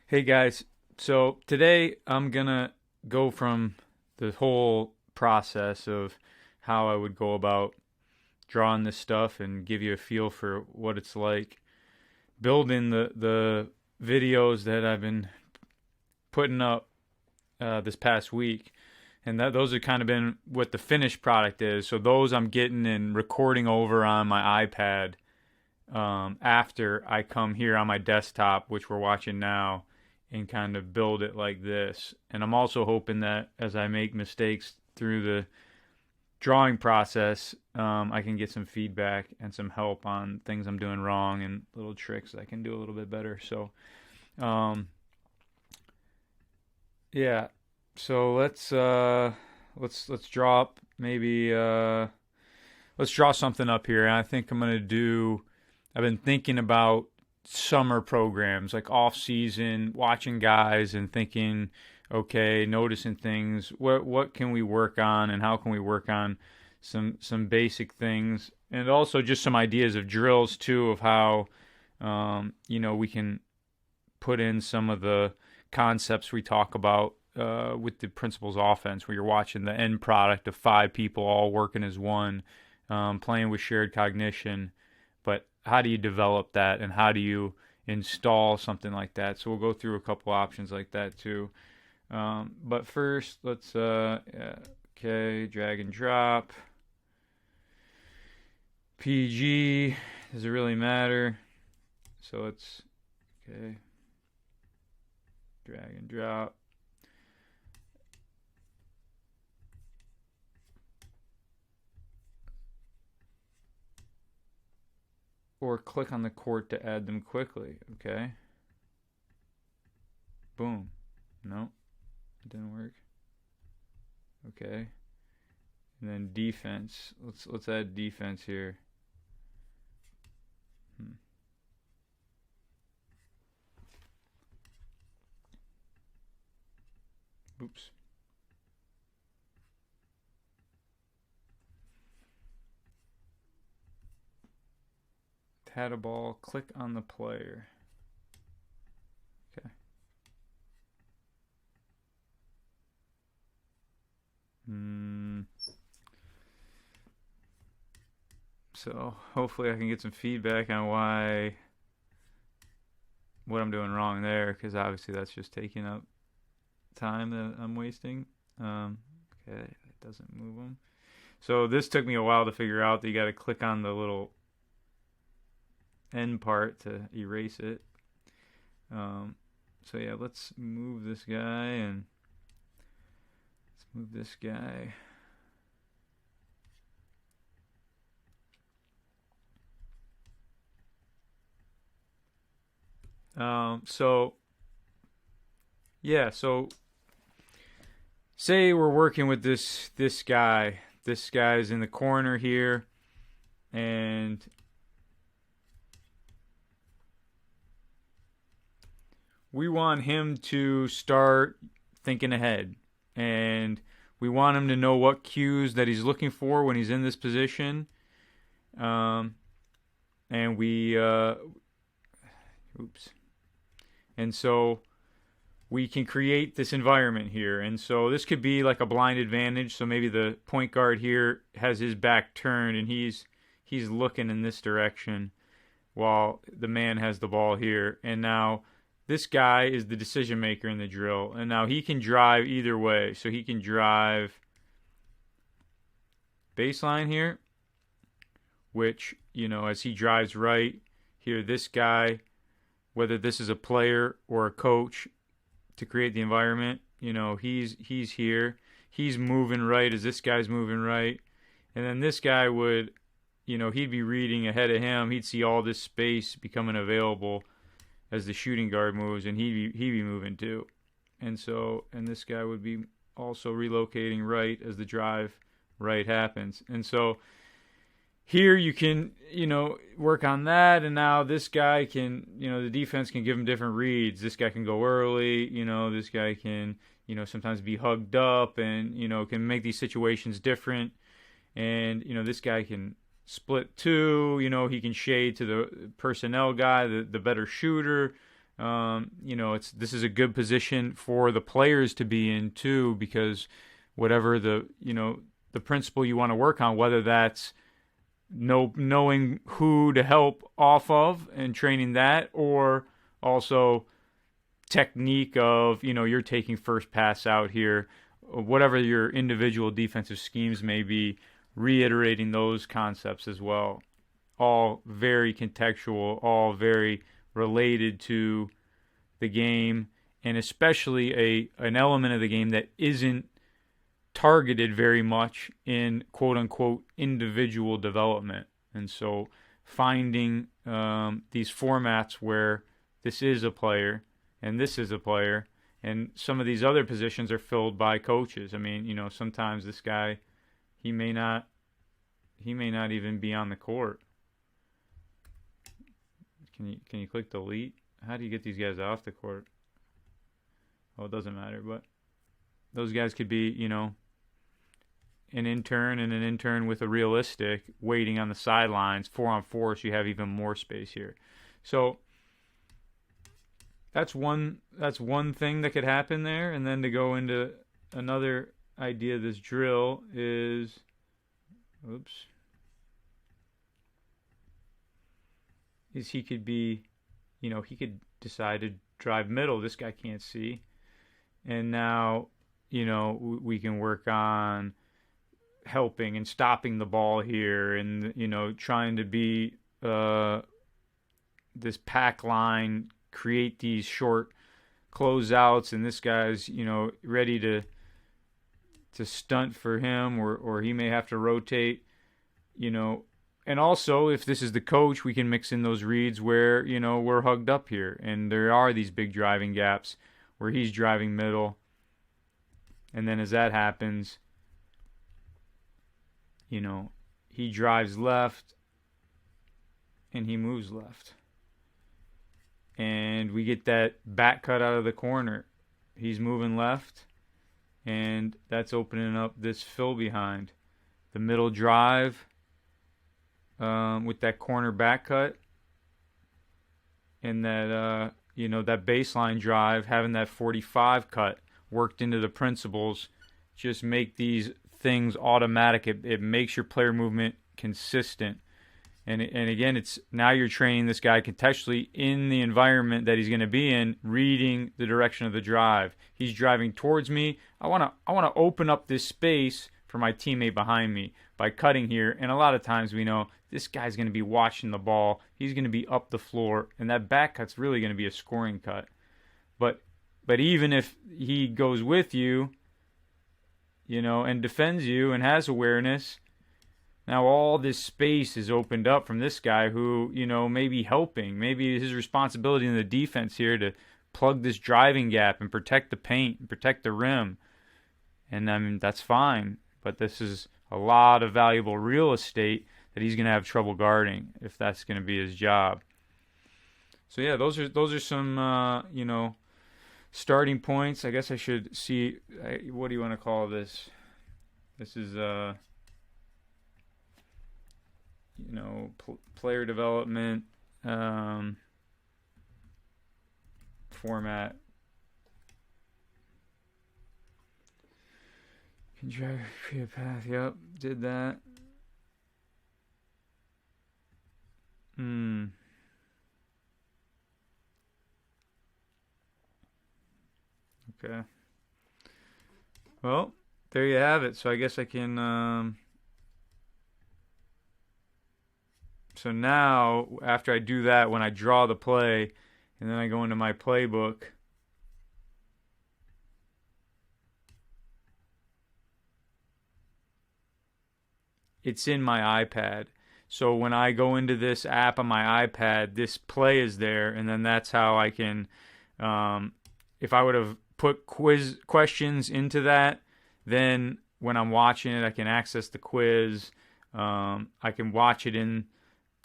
Hey guys, so today I'm gonna go from the whole process of how I would go about drawing this stuff and give you a feel for what it's like building the videos that I've been putting up this past week, and that those have kind of been what the finished product is. So those I'm getting and recording over on my iPad after I come here on my desktop, which we're watching now, and kind of build it like this. And I'm also hoping that as I make mistakes through the drawing process, I can get some feedback and some help on things I'm doing wrong and little tricks I can do a little bit better. So, um, yeah. So let's draw up maybe let's draw something up here. And I think I'm gonna do. I've been thinking about summer programs, like off season, watching guys and thinking, okay, noticing things. What can we work on, and how can we work on some basic things, and also just some ideas of drills too, of how we can put in some of the concepts we talk about with the principles offense, where you're watching the end product of five people all working as one, playing with shared cognition. But how do you develop that, and how do you install something like that? So we'll go through a couple options like that too. But first, let's okay, drag and drop. PG, does it really matter? So let's okay, drag and drop. Or click on the court to add them quickly. Okay. Boom. No, it didn't work. Okay. And then defense. Let's add defense here. Oops. Had a ball. Click on the player. Okay. So hopefully I can get some feedback on what I'm doing wrong there, because obviously that's just taking up time that I'm wasting. Okay, it doesn't move them. So this took me a while to figure out that you got to click on the little end part to erase it. So yeah, let's move this guy, and let's move this guy. So yeah, so say we're working with this guy. This guy's in the corner here, and we want him to start thinking ahead, and we want him to know what cues that he's looking for when he's in this position. And we oops. And so we can create this environment here. And so this could be like a blind advantage. So maybe the point guard here has his back turned, and he's looking in this direction while the man has the ball here. And now this guy is the decision maker in the drill. And now he can drive either way. So he can drive baseline here, which, as he drives right here, this guy, whether this is a player or a coach, to create the environment, he's here. He's moving right as this guy's moving right. And then this guy would, he'd be reading ahead of him. He'd see all this space becoming available as the shooting guard moves, and he'd be moving too. And this guy would be also relocating right as the drive right happens. And so here you can, work on that, and now this guy can, the defense can give him different reads. This guy can go early, this guy can, sometimes be hugged up, and, can make these situations different. And, this guy can split two, he can shade to the personnel guy, the better shooter. This is a good position for the players to be in too, because whatever the principle you want to work on, whether that's knowing who to help off of and training that, or also technique of, you're taking first pass out here, whatever your individual defensive schemes may be, reiterating those concepts as well. All very contextual, all very related to the game, and especially an element of the game that isn't targeted very much in quote unquote individual development. And so finding these formats where this is a player and this is a player, and some of these other positions are filled by coaches. I mean, sometimes this guy, he may not even be on the court. Can you click delete? How do you get these guys off the court? Well, it doesn't matter, but those guys could be, an intern and an intern with a realistic waiting on the sidelines, 4-on-4, so you have even more space here. So that's one thing that could happen there. And then to go into another idea of this drill is, he could be, he could decide to drive middle. This guy can't see. And now, we can work on helping and stopping the ball here, and, trying to be this pack line, create these short closeouts, and this guy's, ready to stunt for him, or he may have to rotate, And also, if this is the coach, we can mix in those reads where, we're hugged up here, and there are these big driving gaps where he's driving middle. And then as that happens, he drives left and he moves left. And we get that back cut out of the corner. He's moving left, and that's opening up this fill behind. The middle drive with that corner back cut, and that that baseline drive, having that 45 cut worked into the principles, just make these things automatic. It makes your player movement consistent, and again, it's now you're training this guy contextually in the environment that he's going to be in, reading the direction of the drive. He's driving towards me. I want to open up this space for my teammate behind me by cutting here. And a lot of times we know this guy's going to be watching the ball. He's going to be up the floor, and that back cut's really going to be a scoring cut. But even if he goes with you, and defends you and has awareness, now all this space is opened up from this guy who, may be helping. Maybe his responsibility in the defense here to plug this driving gap and protect the paint and protect the rim. And I mean, that's fine. But this is a lot of valuable real estate that he's going to have trouble guarding if that's going to be his job. So yeah, those are some starting points. I guess I should see, what do you want to call this? This is player development format. Can drive create a path. Yep, did that. Okay. Well, there you have it. So I guess I can. So now, after I do that, when I draw the play, and then I go into my playbook, it's in my iPad. So when I go into this app on my iPad, this play is there, and then that's how I can, if I would have put quiz questions into that, then when I'm watching it, I can access the quiz. I can watch it in,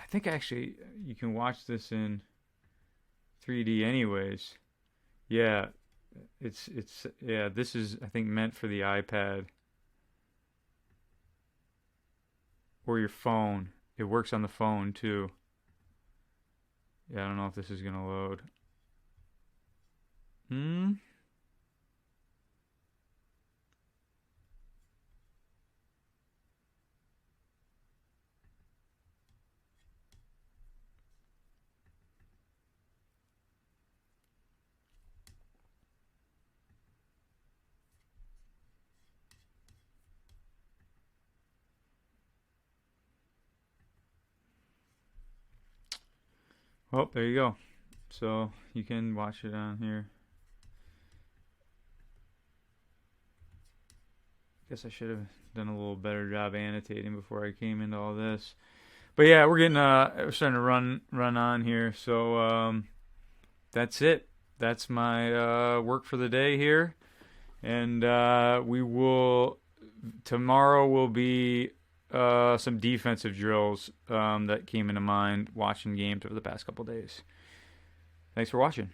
I think actually you can watch this in 3D anyways. Yeah, this is, I think, meant for the iPad or your phone. It works on the phone too. Yeah, I don't know if this is going to load. Hmm. Well, there you go. So you can watch it on here. Guess I should have done a little better job annotating before I came into all this. But yeah, we're starting to run on here. So that's it. That's my work for the day here, and we will tomorrow will be some defensive drills that came into mind watching games over the past couple days. Thanks for watching.